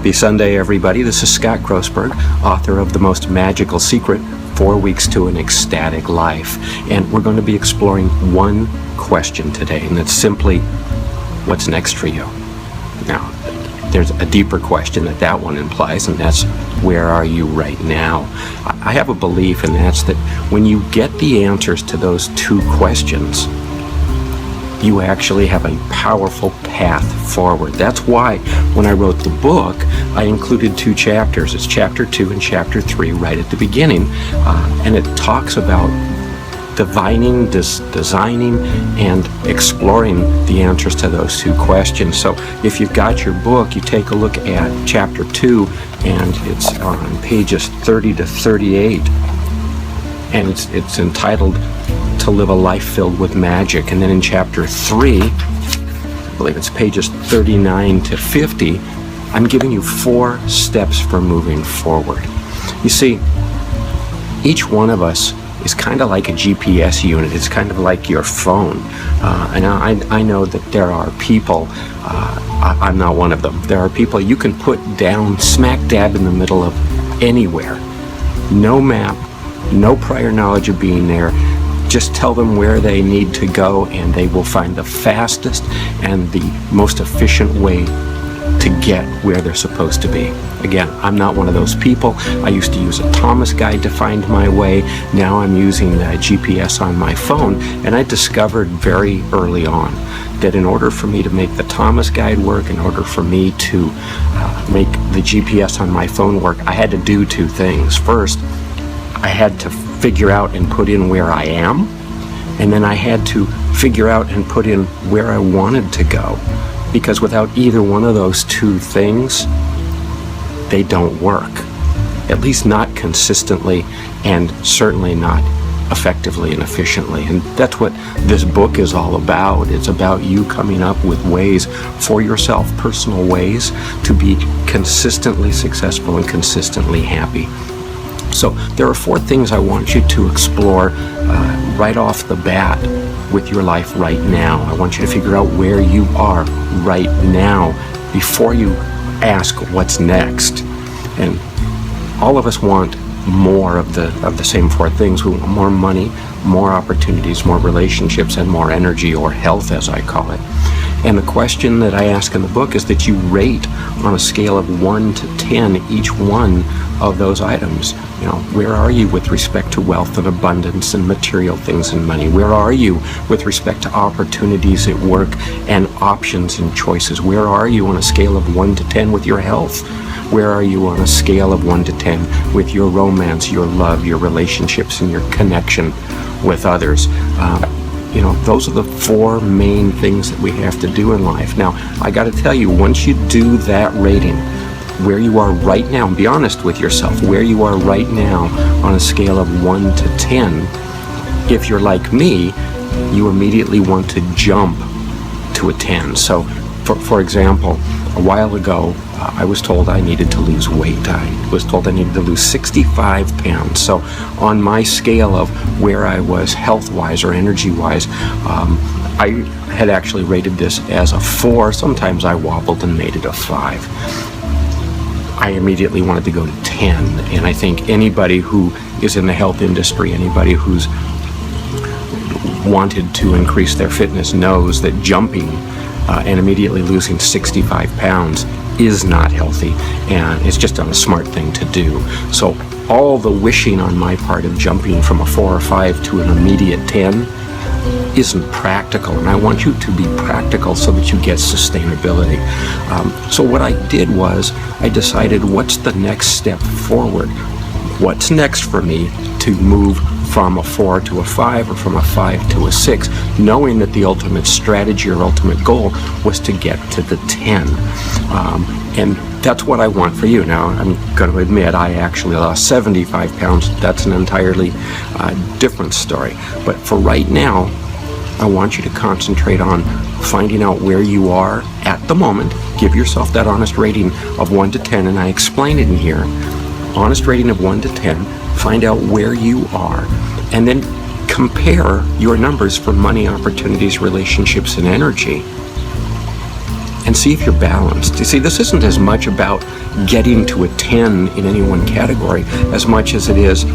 Happy Sunday, everybody. This is Scott Grossberg, author of The Most Magical Secret, 4 Weeks to an Ecstatic Life. And we're going to be exploring one question today, and it's simply, what's next for you? Now, there's a deeper question that one implies, and that's, where are you right now? I have a belief, and that's that when you get the answers to those two questions, you actually have a powerful path forward. That's why when I wrote the book, I included 2 chapters. It's chapter 2 and chapter 3 right at the beginning, and it talks about designing, and exploring the answers to those 2 questions. So if you've got your book, you take a look at chapter 2, and it's on pages 30 to 38, and it's entitled To Live a Life Filled with Magic. And then in chapter 3, I believe it's pages 39 to 50, I'm giving you 4 steps for moving forward. You see, each one of us is kind of like a GPS unit. It's kind of like your phone. And I know that there are people, I'm not one of them, there are people you can put down smack dab in the middle of anywhere. No map, no prior knowledge of being there. Just tell them where they need to go, and they will find the fastest and the most efficient way to get where they're supposed to be. Again, I'm not one of those people. I used to use a Thomas guide to find my way. Now I'm using GPS on my phone, and I discovered very early on that in order for me to make the Thomas guide work, in order for me to make the GPS on my phone work, I had to do 2 things. First, I had to figure out and put in where I am, and then I had to figure out and put in where I wanted to go, because without either one of those 2 things, they don't work, at least not consistently, and certainly not effectively and efficiently. And that's what this book is all about. It's about you coming up with ways for yourself, personal ways to be consistently successful and consistently happy. So there are 4 things I want you to explore right off the bat with your life right now. I want you to figure out where you are right now before you ask what's next. And all of us want more of the same 4 things. We want more money, more opportunities, more relationships, and more energy, or health as I call it. And the question that I ask in the book is that you rate on a scale of 1 to 10 each one of those items. You know, where are you with respect to wealth and abundance and material things and money? Where are you with respect to opportunities at work and options and choices? Where are you on a scale of 1 to 10 with your health? Where are you on a scale of 1 to 10 with your romance, your love, your relationships, and your connection with others? You know, those are the 4 main things that we have to do in life. Now, I got to tell you, once you do that rating, where you are right now, and be honest with yourself, where you are right now on a scale of 1 to 10, if you're like me, you immediately want to jump to a 10. So, for example, a while ago, I was told I needed to lose weight. I was told I needed to lose 65 pounds. So on my scale of where I was health-wise or energy-wise, I had actually rated this as a 4. Sometimes I wobbled and made it a 5. I immediately wanted to go to 10. And I think anybody who is in the health industry, anybody who's wanted to increase their fitness knows that jumping and immediately losing 65 pounds is not healthy, and it's just not a smart thing to do. So all the wishing on my part of jumping from a 4 or 5 to an immediate 10 isn't practical, and I want you to be practical so that you get sustainability. So what I did was I decided, what's the next step forward? What's next for me to move from a 4 to a 5 or from a 5 to a 6, knowing that the ultimate strategy or ultimate goal was to get to the 10. And that's what I want for you. Now, I'm going to admit I actually lost 75 pounds. That's an entirely different story. But for right now, I want you to concentrate on finding out where you are at the moment. Give yourself that honest rating of 1 to 10, and I explain it in here. Honest rating of 1 to 10. Find out where you are, and then compare your numbers for money, opportunities, relationships, and energy. and see if you're balanced. You see, this isn't as much about getting to a 10 in any one category as much as it is,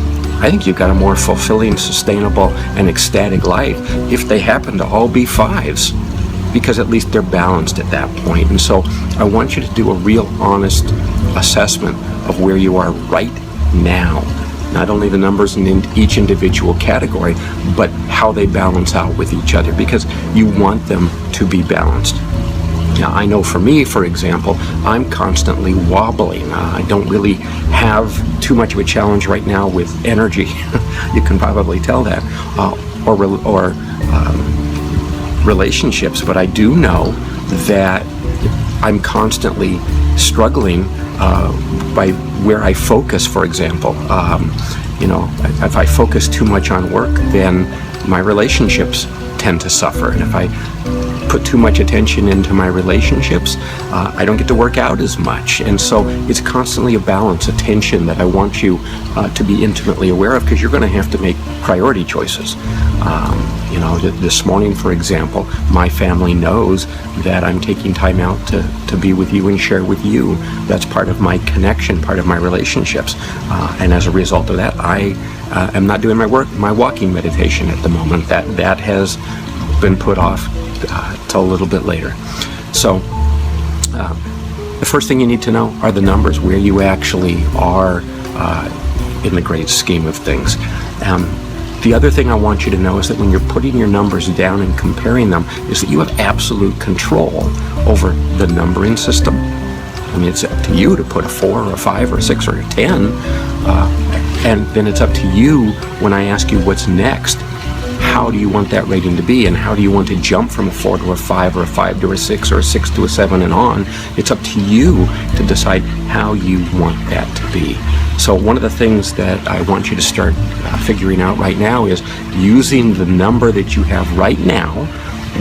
I think you've got a more fulfilling, sustainable, and ecstatic life if they happen to all be 5s, because at least they're balanced at that point. And so I want you to do a real honest assessment of where you are right now. Not only the numbers in each individual category, but how they balance out with each other, because you want them to be balanced. Now, I know for me, for example, I'm constantly wobbling. I don't really have too much of a challenge right now with energy. You can probably tell that, or relationships, but I do know that I'm constantly struggling by where I focus, for example. If I focus too much on work, then my relationships tend to suffer. And if I put too much attention into my relationships, I don't get to work out as much. And so it's constantly a balance, a tension that I want you to be intimately aware of, because you're going to have to make priority choices. This morning, for example, my family knows that I'm taking time out to be with you and share with you. That's part of my connection, part of my relationships. And as a result of that, I am not doing my walking meditation at the moment. That has been put off till a little bit later. So the first thing you need to know are the numbers, where you actually are in the great scheme of things. The other thing I want you to know is that when you're putting your numbers down and comparing them, is that you have absolute control over the numbering system. I mean, it's up to you to put a 4 or a 5 or a 6 or a 10, and then it's up to you when I ask you what's next. How do you want that rating to be, and how do you want to jump from a 4 to a 5 or a 5 to a 6 or a 6 to a 7 and on? It's up to you to decide how you want that to be. So one of the things that I want you to start figuring out right now is using the number that you have right now.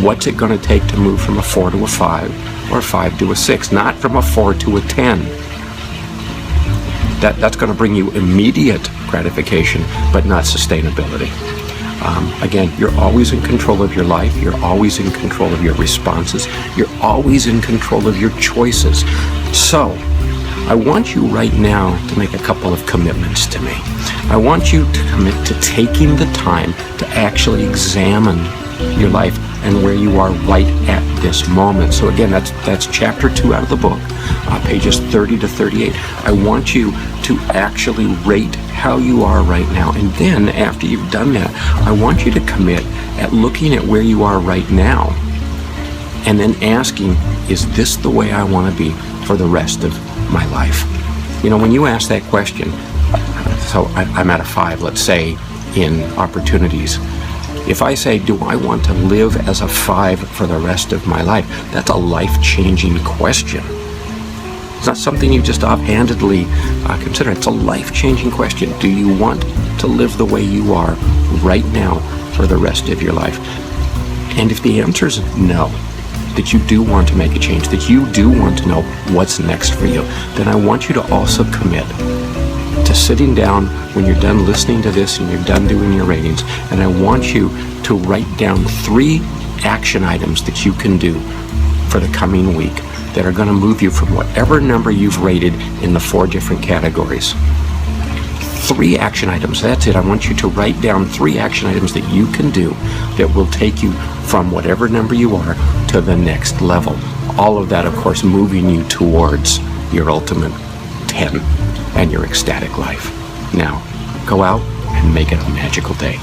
What's it going to take to move from a 4 to a 5 or a 5 to a 6, not from a 4 to a 10? That's going to bring you immediate gratification, but not sustainability. Again, you're always in control of your life. You're always in control of your responses. You're always in control of your choices. So I want you right now to make a couple of commitments to me. I want you to commit to taking the time to actually examine your life and where you are right at this moment. So again, that's chapter 2 out of the book, pages 30 to 38. I want you to actually rate how you are right now. And then after you've done that, I want you to commit at looking at where you are right now and then asking, is this the way I want to be for the rest of my life? When you ask that question, so I'm at a 5, let's say, in opportunities. If I say, do I want to live as a 5 for the rest of my life? That's a life-changing question. It's not something you just offhandedly consider. It's a life-changing question. Do you want to live the way you are right now for the rest of your life? And if the answer is no, that you do want to make a change, that you do want to know what's next for you, then I want you to also commit to sitting down when you're done listening to this and you're done doing your ratings, and I want you to write down 3 action items that you can do for the coming week that are going to move you from whatever number you've rated in the 4 different categories. 3 action items, that's it. I want you to write down 3 action items that you can do that will take you from whatever number you are to the next level. All of that, of course, moving you towards your ultimate 10 and your ecstatic life. Now, go out and make it a magical day.